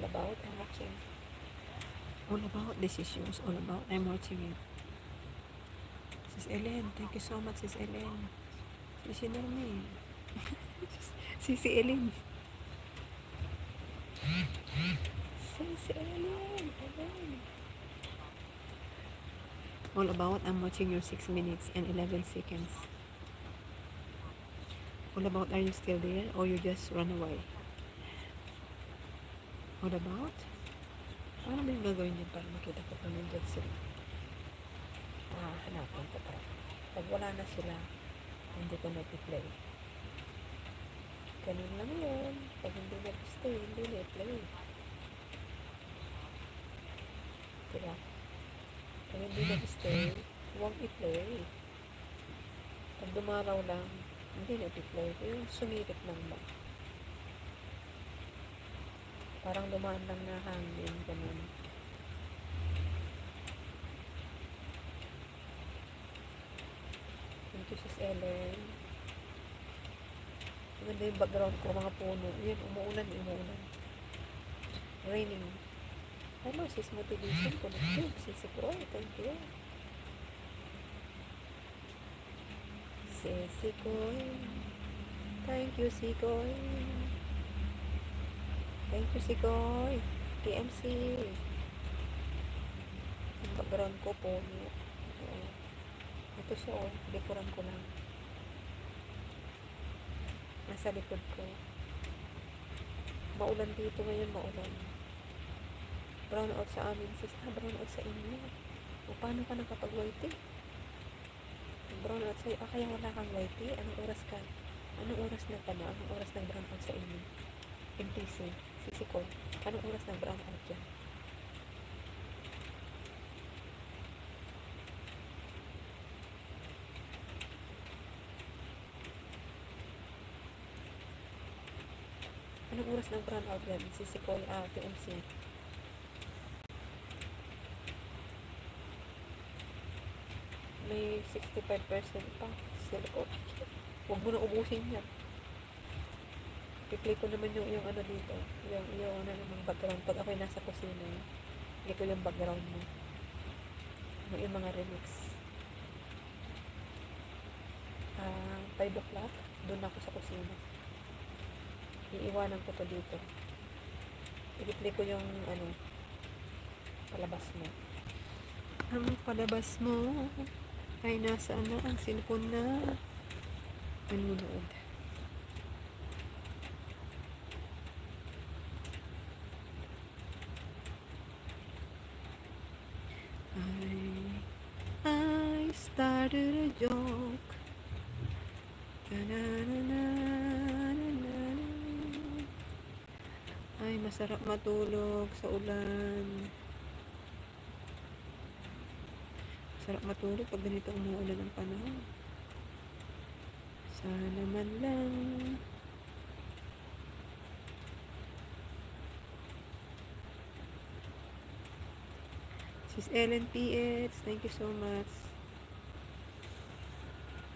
about, I'm watching. All about decisions, all about, I'm watching it. Sis Ellen, thank you so much, Sis Ellen. Sisi Normi. Sisi Ellen. Sisi Ellen. All about, I'm watching your 6 minutes and 11 seconds. All about, are you still there or you just run away? All about? Ano ba yung gagawin niyo para makita ko kung nandiyan sila? Hanapin ko para. Pag wala na sila, hindi ko na-play. Ganun lang yun. Pag hindi na-stay, hindi na-play. Diba? Pag hindi na-stay, huwag i-play. Pag dumaraw lang, hindi na-play. Yung sumikip lang ba? Parang dumaan lang na hangin, ganun. Thank you, Sis Ellen. Maganda yung background ko, mga puno. Yan, umuulan. Raining. Hello, Sis Motivation. Connected. Sis Pro, thank you. Sis Sikoy. Thank you, Sikoy. Thank you, Sikoy. TMC. Yung background ko, puno. Ito siya, likuran ko lang. Nasa likod ko. Maulan dito ngayon, maulan. Brown out sa amin, sis. Brown out sa inyo. O, paano ka nakapag-whitey? Brown out sa'yo. Kaya wala kang whitey? Anong oras ka? Anong oras na ka na? Anong oras ng brown out sa inyo? MTC. Sisi ko. Anong oras ng brown out dyan? Anong oras ng brown out yan? Sisi ko, PMC. May 65% pa. Silicone. Huwag mo na ubusin yan. I-play ko naman yung ano dito. Yung ano namang background. Pag ako'y nasa kusina, i-play ko yung background mo. Yung mga remix. 5 o'clock, doon ako sa kusina. Iiwanan ko to dito. I-play ko yung ano, palabas mo. Ang palabas mo ay nasaan na ang cellphone na nanonood. I started a joke. Ay, masarap matulog sa ulan. Sarap matulog pag ganito umuulan ng panahon. Sana man lang. Sis Ellen PH, thank you so much.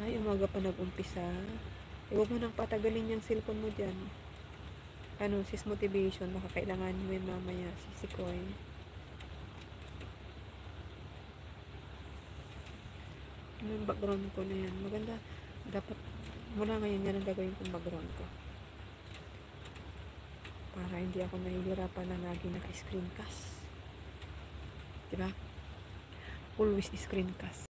Ay, umaga pa nag-umpisa. Huwag mo nang patagalin yung cellphone mo dyan. Ano, Sis Motivation, baka kailangan mo yun mamaya. Sisi Koy. Yung background ko na yan. Maganda. Dapat, mula ngayon yan ang gagawin kong background ko. Para hindi ako nahihirapan na lagi naka-screencast. Diba? Always screencast.